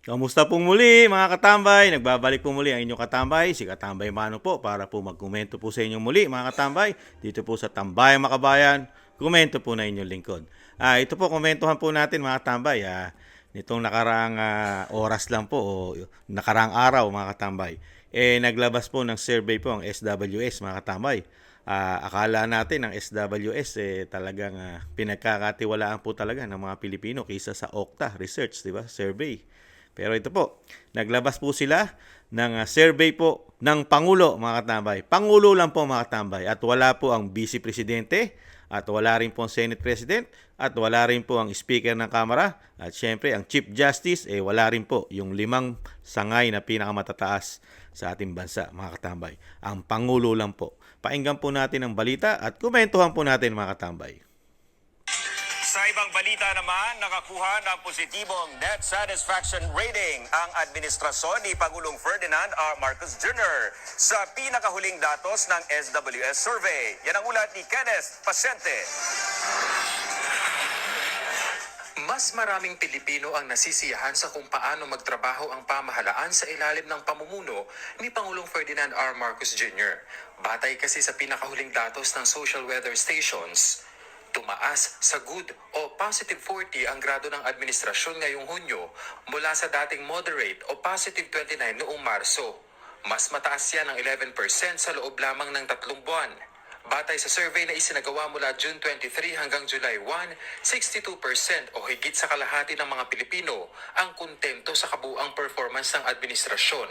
Kamusta pong muli mga katambay? Nagbabalik po muli ang inyong katambay, si Katambay Mano po para po magkomento po sa inyong muli mga katambay dito po sa Tambayang Makabayan, komento po na inyong lingkod. Ito po komentuhan po natin mga katambay nitong nakaraang oras lang po o nakaraang araw mga katambay. Naglabas po ng survey po ang SWS mga katambay. Akala natin ang SWS talagang pinagkakatiwalaan po talaga ng mga Pilipino kaysa sa Okta Research, di ba? Survey. Pero ito po, naglabas po sila ng survey po ng Pangulo mga katambay. Pangulo lang po mga katambay at wala po ang Vice Presidente at wala rin po ang Senate President at wala rin po ang Speaker ng Kamara at syempre ang Chief Justice wala rin po yung 5 sangay na pinakamatataas sa ating bansa mga katambay. Ang Pangulo lang po. Painggan po natin ang balita at komentuhan po natin mga katambay. Sa ibang balita naman, nakakuha ng positibong net satisfaction rating ang administrasyon ni Pangulong Ferdinand R. Marcos Jr. sa pinakahuling datos ng SWS survey. Yan ang ulat ni Kenneth Pasyente. Mas maraming Pilipino ang nasisiyahan sa kung paano magtrabaho ang pamahalaan sa ilalim ng pamumuno ni Pangulong Ferdinand R. Marcos Jr. Batay kasi sa pinakahuling datos ng social weather stations, tumaas sa good o positive 40 ang grado ng administrasyon ngayong Hunyo mula sa dating moderate o positive 29 noong Marso. Mas mataas yan ng 11% sa loob lamang ng 3 buwan. Batay sa survey na isinagawa mula June 23 hanggang July 1, 62% o higit sa kalahati ng mga Pilipino ang kontento sa kabuuang performance ng administrasyon.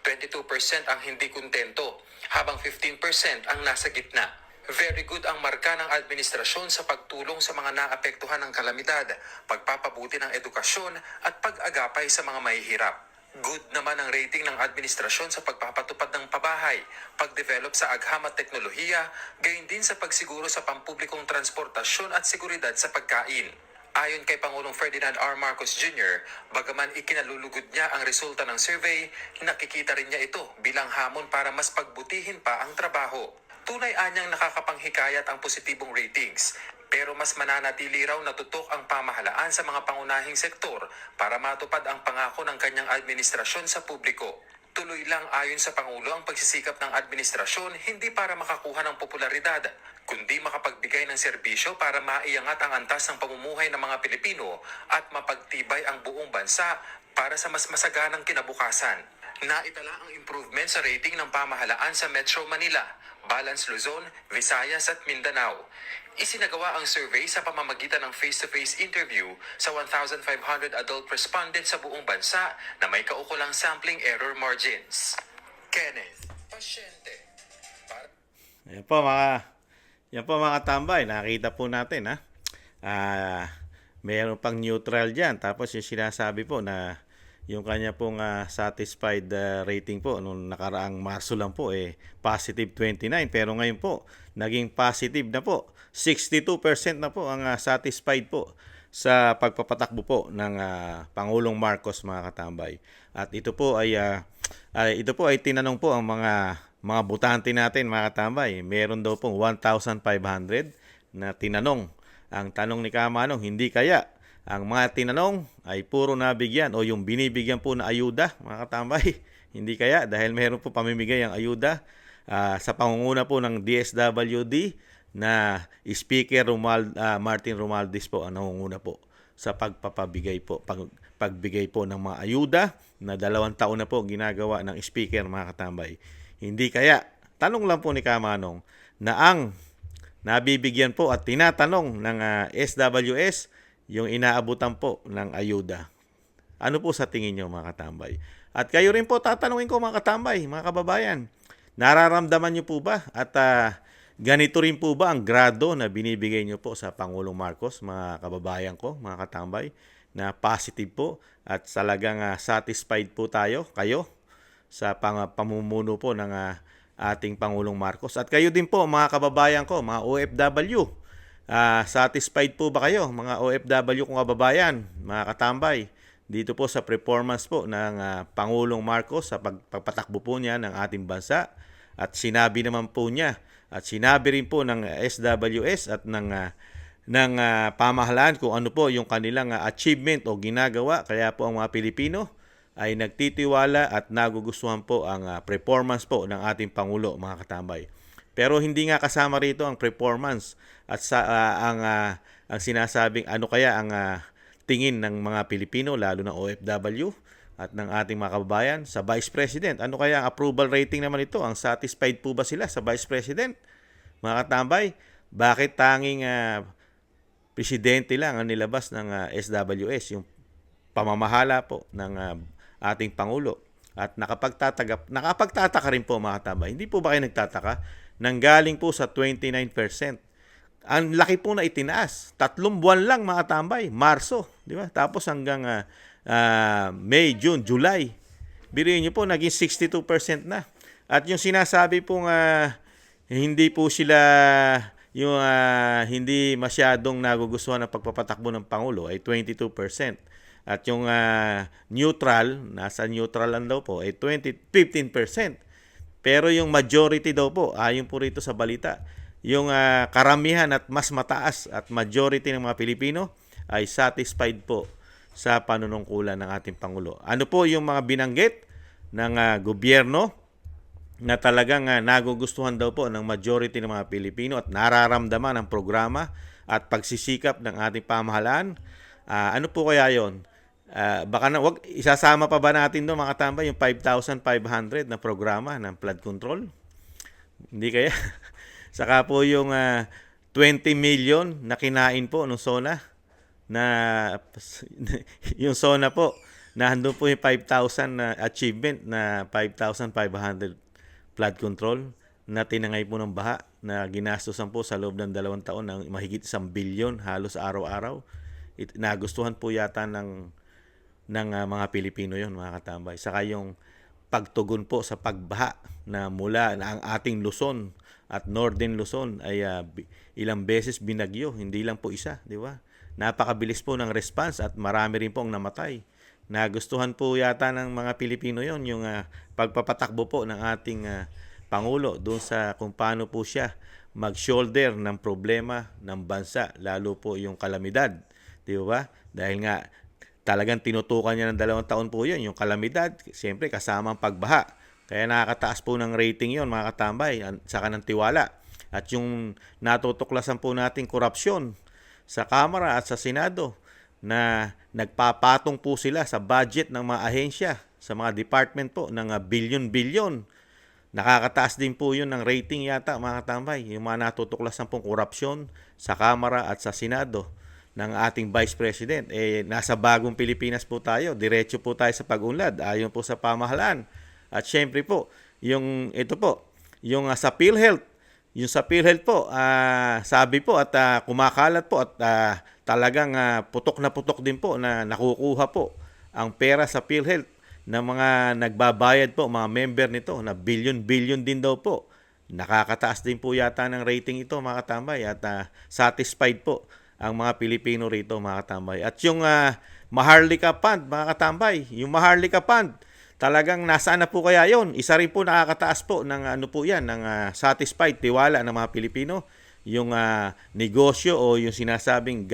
22% ang hindi kontento, habang 15% ang nasa gitna. Very good ang marka ng administrasyon sa pagtulong sa mga naapektuhan ng kalamidad, pagpapabuti ng edukasyon at pag-agapay sa mga mahihirap. Good naman ang rating ng administrasyon sa pagpapatupad ng pabahay, pag-develop sa agham at teknolohiya, gayon din sa pagsiguro sa pampublikong transportasyon at seguridad sa pagkain. Ayon kay Pangulong Ferdinand R. Marcos Jr., bagaman ikinalulugod niya ang resulta ng survey, nakikita rin niya ito bilang hamon para mas pagbutihin pa ang trabaho. Tunay anyang nakakapanghikayat ang positibong ratings, pero mas mananatili raw na tutok ang pamahalaan sa mga pangunahing sektor para matupad ang pangako ng kanyang administrasyon sa publiko. Tuloy lang ayon sa Pangulo ang pagsisikap ng administrasyon hindi para makakuha ng popularidad, kundi makapagbigay ng serbisyo para maiangat ang antas ng pamumuhay ng mga Pilipino at mapagtibay ang buong bansa para sa mas masaganang kinabukasan. Naitala ang improvement sa rating ng pamahalaan sa Metro Manila, Balance Luzon, Visayas at Mindanao. Isinagawa ang survey sa pamamagitan ng face-to-face interview sa 1,500 adult respondents sa buong bansa na may kaukulang sampling error margins. Kenneth Pasyente. Yan po mga tambay, nakita po natin mayroon pang neutral dyan. Tapos yung sinasabi po na yung kanya pong satisfied rating po nung nakaraang Marso lang po positive 29 pero ngayon po naging positive na po 62% na po ang satisfied po sa pagpapatakbo po ng Pangulong Marcos mga katambay. At ito po ay tinanong po ang mga botante natin mga katambay. Meron daw pong 1,500 na tinanong. Ang tanong ni Kamanong, hindi kaya ang mga tinanong ay puro nabigyan o yung binibigyan po na ayuda, mga katambay. Hindi kaya dahil meron po pamimigay ang ayuda sa pangunguna po ng DSWD na Speaker Martin Romualdez po ang nangunguna po sa pagpapabigay po, pagbigay po ng mga ayuda na 2 taon na po ginagawa ng Speaker, mga katambay. Hindi kaya, tanong lang po ni Kamanong na ang nabibigyan po at tinatanong ng SWS yung inaabutan po ng ayuda. Ano po sa tingin nyo mga katambay? At kayo rin po tatanungin ko mga katambay, mga kababayan. Nararamdaman nyo po ba? At ganito rin po ba ang grado na binibigay nyo po sa Pangulong Marcos, mga kababayan ko, mga katambay? Na positive po at talagang satisfied po kayo sa pamumuno po ng ating Pangulong Marcos. At kayo din po mga kababayan ko, mga OFW. Satisfied po ba kayo mga OFW kong kababayan, mga katambay, dito po sa performance po ng Pangulong Marcos sa pagpapatakbo po niya ng ating bansa? At sinabi naman po niya at sinabi rin po ng SWS at ng pamahalaan kung ano po yung kanilang achievement o ginagawa. Kaya po ang mga Pilipino ay nagtitiwala at nagugustuhan po ang performance po ng ating Pangulo, mga katambay. Pero hindi nga kasama rito ang performance at ang sinasabing ano kaya ang tingin ng mga Pilipino, lalo ng OFW at ng ating mga kababayan sa Vice President. Ano kaya ang approval rating naman ito? Ang satisfied po ba sila sa Vice President? Mga katambay, bakit tanging presidente lang ang nilabas ng SWS, yung pamamahala po ng ating Pangulo? At nakapagtataka rin po, mga katambay. Hindi po ba kayo nagtataka? Nanggaling po sa 29%. Ang laki po na itinaas. 3 buwan lang, mga tambay. Marso, di ba? Tapos hanggang May, June, July. Biriin niyo po, naging 62% na. At yung sinasabi pong hindi po sila yung hindi masyadong nagugustuhan ng pagpapatakbo ng Pangulo ay 22%. At yung neutral, nasa neutral lang daw po, ay 15%. Pero yung majority daw po, ayon po rito sa balita, yung karamihan at mas mataas at majority ng mga Pilipino ay satisfied po sa panunungkulan ng ating Pangulo. Ano po yung mga binanggit ng gobyerno na talagang nagugustuhan daw po ng majority ng mga Pilipino at nararamdaman ang programa at pagsisikap ng ating pamahalaan? Ano po kaya yon? Baka wag isasama pa ba natin doon, mga katambay, yung 5,500 na programa ng flood control? Hindi kaya? Saka po yung 20 million na kinain po ng SONA, na yung SONA po, na handun po yung 5,000 na achievement na 5,500 flood control na tinangay po ng baha, na ginastosan po sa loob ng 2 taon ng mahigit 1 billion halos araw-araw. Nagustuhan po yata ng mga Pilipino yon, mga katambay. Saka yung pagtugon po sa pagbaha na mula na ang ating Luzon at Northern Luzon ay ilang beses binagyo, hindi lang po isa, di ba? Napakabilis po ng response at marami rin po ang namatay. Nagustuhan po yata ng mga Pilipino yon, yung pagpapatakbo po ng ating Pangulo doon sa kung paano po siya mag-shoulder ng problema ng bansa, lalo po yung kalamidad, di ba? Dahil nga talagang tinutukan niya ng 2 taon po yun, yung kalamidad, siyempre kasama ang pagbaha. Kaya nakakataas po ng rating yon, mga katambay, saka ng tiwala. At yung natutuklasan po nating korupsyon sa Kamara at sa Senado, na nagpapatong po sila sa budget ng mga ahensya, sa mga department po ng bilyon-bilyon. Nakakataas din po yun ng rating yata, mga katambay, yung mga natutuklasan pong korupsyon sa Kamara at sa Senado ng ating Vice President. Nasa bagong Pilipinas po tayo, diretso po tayo sa pag-unlad, ayon po sa pamahalaan. At syempre po, yung sa PhilHealth, yung sa PhilHealth po, sabi po at kumakalat po at talagang putok na putok din po na nakukuha po ang pera sa PhilHealth ng mga nagbabayad po, mga member nito, na billion-billion din daw po. Nakakataas din po yata ng rating ito, mga katambay, at satisfied po ang mga Pilipino rito, mga katambay. At yung Maharlika Fund, mga katambay, yung Maharlika Fund, talagang nasaan na po kaya yon? Isa rin po nakakataas po ng ng satisfied, tiwala ng mga Pilipino, yung negosyo o yung sinasabing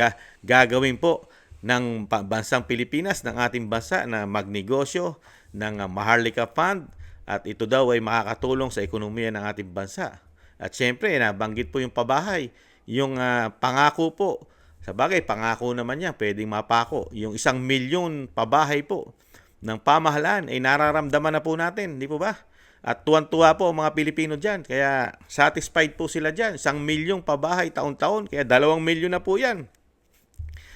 gagawin po ng bansang Pilipinas, ng ating bansa, na magnegosyo ng Maharlika Fund, at ito daw ay makakatulong sa ekonomiya ng ating bansa. At syempre, nabanggit po yung pabahay, yung pangako po. Sa bagay, pangako naman yan, pwedeng mapako. Yung 1 milyon pabahay po ng pamahalaan ay nararamdaman na po natin, di po ba? At tuwan-tuwa po ang mga Pilipino dyan. Kaya satisfied po sila dyan. 1 milyong pabahay taon-taon. Kaya 2 milyon na po yan.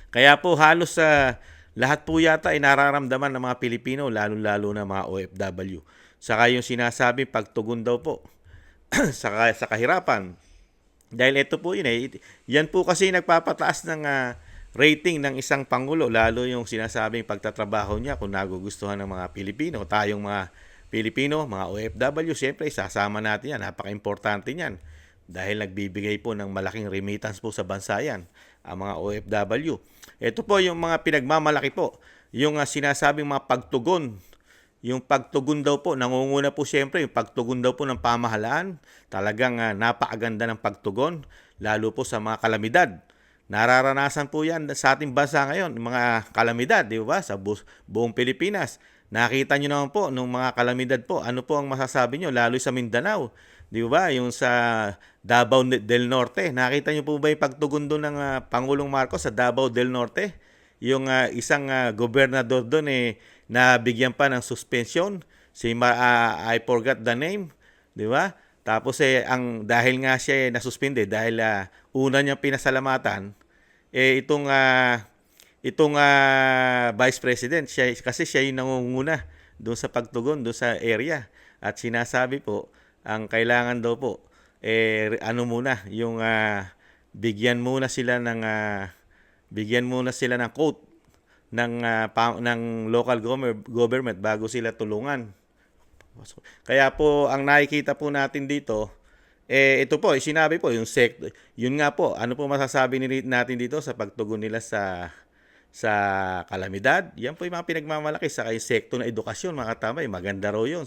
Kaya po halos lahat po yata ay nararamdaman ng mga Pilipino, lalo-lalo na mga OFW. Saka yung sinasabi pagtugon daw po sa kahirapan. Dahil ito po yun yan po kasi nagpapataas ng rating ng isang Pangulo, lalo yung sinasabing pagtatrabaho niya kung nagugustuhan ng mga Pilipino. Tayong mga Pilipino, mga OFW, siyempre sasama natin yan. Napaka-importante niyan. Dahil nagbibigay po ng malaking remittance po sa bansa yan, ang mga OFW. Ito po yung mga pinagmamalaki po. Yung sinasabing mga pagtugon. Yung pagtugon daw po, nangunguna po siyempre yung pagtugon daw po ng pamahalaan. Talagang napakaganda ng pagtugon, lalo po sa mga kalamidad. Nararanasan po yan sa ating bansa ngayon, mga kalamidad, di ba? Sa buong Pilipinas. nakita nyo naman po nung mga kalamidad po, ano po ang masasabi nyo, lalo sa Mindanao, di ba? Yung sa Davao del Norte, nakita nyo po ba yung pagtugon doon ng Pangulong Marcos sa Davao del Norte? Yung isang gobernador doon nabigyan pa ng suspension, I forgot the name, di ba? Tapos dahil nga siya nasuspinde dahil una niyang pinasalamatan itong Vice President, kasi siya yung nangunguna doon sa pagtugon doon sa area. At sinasabi po, ang kailangan daw po, ano muna, yung bigyan muna sila ng quote ng local government bago sila tulungan. Kaya po, ang nakikita po natin dito, ito po, sinabi po, yun nga po, ano po masasabi natin dito sa pagtugon nila sa kalamidad? Yan po yung mga pinagmamalaki sa sekto ng edukasyon, mga katambay. Maganda raw yun.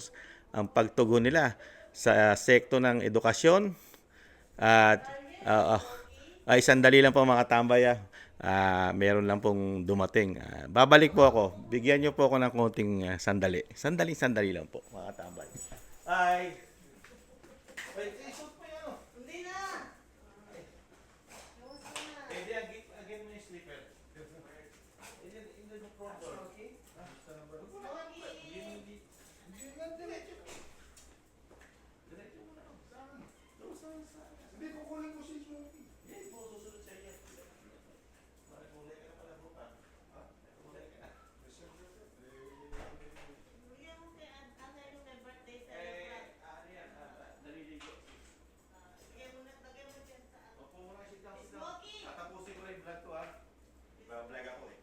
Ang pagtugon nila sa sekto ng edukasyon. At ay sandali lang po mga katambay. Meron lang pong dumating. Babalik po ako. Bigyan niyo po ako ng konting sandali. Sandali lang po, mga katambay. Ay! Wait, isot po yan. Hindi na! Again mo yung slipper. Hindi, kukunin ko si Smokey. Tatapusin ko na yung vlog ko ha. Iba-vlog ako eh.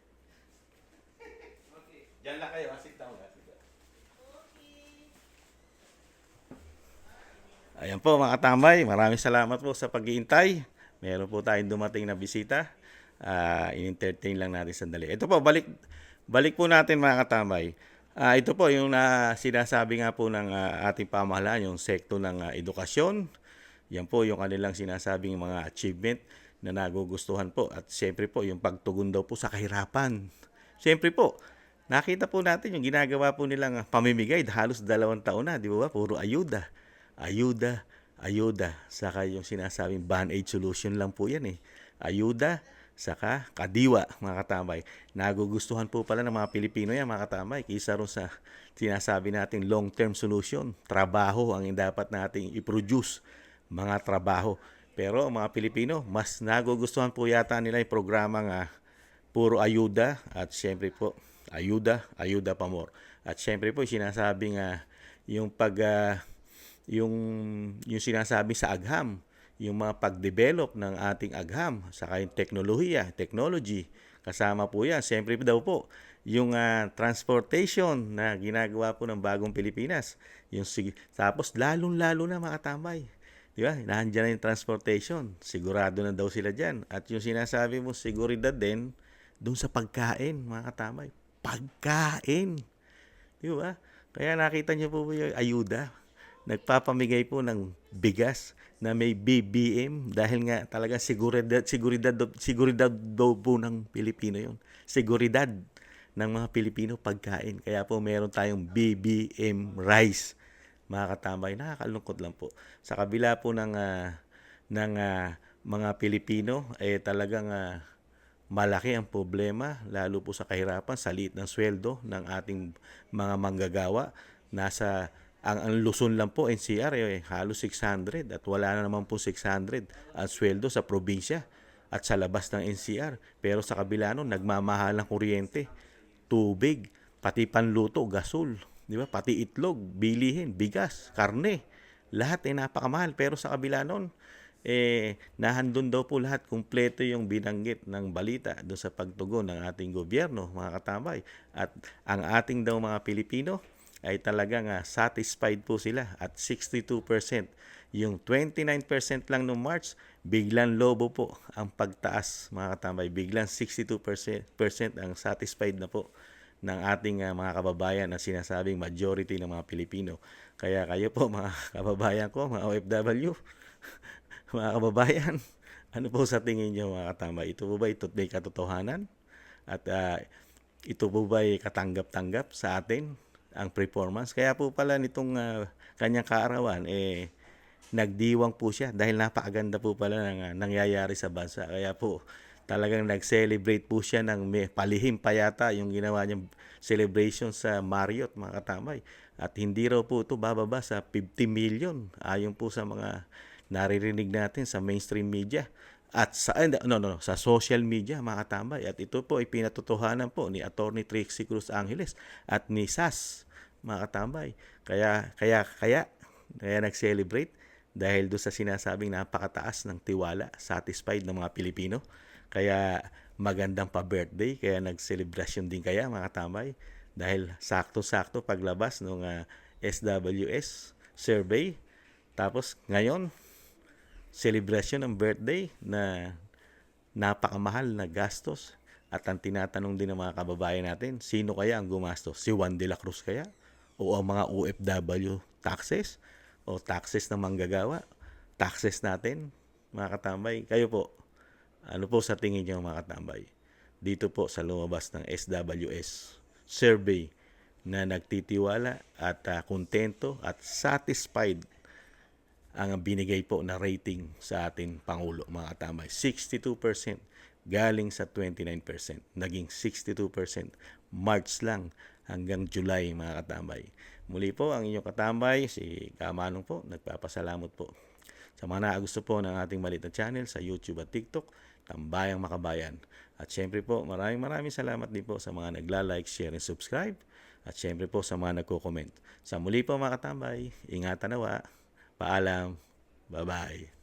Diyan lang kayo ha. Sit down ha. Ayan po mga katambay, maraming salamat po sa pag-iintay. Meron po tayong dumating na bisita. In-entertain lang natin sandali. Ito po, balik po natin mga katambay. Ito po yung sinasabi nga po ng ating pamahalaan, yung sekto ng edukasyon. Yan po yung kanilang sinasabing mga achievement na nagugustuhan po. At siyempre po, yung pagtugon daw po sa kahirapan. Siyempre po, nakita po natin yung ginagawa po nilang pamimigay. Halos 2 taon na, di ba? Puro ayuda. Ayuda. Saka yung sinasabing band-aid solution lang po yan eh. Ayuda, saka kadiwa, mga katambay. Nagugustuhan po pala ng mga Pilipino yan, mga katambay. Kaysa ron sa sinasabi nating long-term solution. Trabaho ang dapat nating i-produce. Mga trabaho. Pero mga Pilipino, mas nagugustuhan po yata nila yung programang puro ayuda. At syempre po, ayuda pa more. At syempre po, sinasabing yung yung sinasabi sa agham, yung mga pag-develop ng ating agham, saka yung technology, kasama po yan. Siyempre daw po, yung transportation na ginagawa po ng bagong Pilipinas. Tapos lalong-lalo na mga katambay. Di ba? Nandiyan na yung transportation. Sigurado na daw sila dyan. At yung sinasabi mo, seguridad din, dun sa pagkain, mga katambay. Pagkain. Di ba? Kaya nakita niyo po yung ayuda. Nagpapamigay po ng bigas na may BBM dahil nga talaga seguridad daw po ng Pilipino yun. Seguridad ng mga Pilipino pagkain. Kaya po meron tayong BBM rice. Mga katambay, nakakalungkot lang po. Sa kabila po ng mga Pilipino, talagang malaki ang problema, lalo po sa kahirapan, sa liit ng sweldo ng ating mga manggagawa. Ang Luzon lang po, NCR, halos 600 at wala na naman po 600 ang sweldo sa probinsya at sa labas ng NCR. Pero sa kabila nun, nagmamahal ang kuryente, tubig, pati panluto, gasol, di ba? Pati itlog, bilihin, bigas, karne, lahat ay napakamahal. Pero sa kabila nun, nahandun daw po lahat, kumpleto yung binanggit ng balita doon sa pagtugon ng ating gobyerno, mga katambay. At ang ating daw mga Pilipino ay talagang satisfied po sila at 62%. Yung 29% lang noong March, biglang lobo po ang pagtaas, mga katambay. Biglang 62% ang satisfied na po ng ating mga kababayan na sinasabing majority ng mga Pilipino. Kaya kayo po, mga kababayan ko, mga OFW, mga kababayan, ano po sa tingin nyo, mga katambay? Ito po ba may katotohanan? At ito po ba katanggap-tanggap sa atin? ang performance. Kaya po pala nitong kanyang kaarawan, nagdiwang po siya dahil napakaganda po pala ng nangyayari sa bansa. Kaya po talagang nag-celebrate po siya ng may palihim pa yata yung ginawa niyang celebration sa Marriott, mga katambay. At hindi raw po ito bababa sa 50 million ayon po sa mga naririnig natin sa mainstream media at sa sa social media, mga katambay. At ito po ay pinatotohanan po ni Attorney Trixie Cruz Angeles at ni SAS, mga katambay. Kaya nag-celebrate dahil doon sa sinasabing napakataas ng tiwala, satisfied ng mga Pilipino. Kaya magandang pa-birthday, kaya nag-celebration din kaya, mga katambay. Dahil sakto-sakto paglabas ng SWS survey. Tapos ngayon, celebration ng birthday na napakamahal na gastos. At ang tinatanong din ng mga kababayan natin, sino kaya ang gumastos? Si Juan de la Cruz kaya? O ang mga OFW taxes? O taxes ng manggagawa? Taxes natin, mga katambay? Kayo po, ano po sa tingin niyo, mga katambay? Dito po sa lumabas ng SWS survey na nagtitiwala at kontento at satisfied ang binigay po na rating sa ating Pangulo, mga katambay. 62% galing sa 29%. Naging 62% March lang hanggang July, mga katambay. Muli po ang inyong katambay, si Kamanong po, nagpapasalamat po. Sa mga gusto po ng ating maliit na channel sa YouTube at TikTok, Tambayang Makabayan. At syempre po, maraming salamat din po sa mga nagla-like, share, and subscribe. At syempre po sa mga nagko-comment. Sa muli po, mga katambay, ingatan nawa. Paalam. Bye-bye.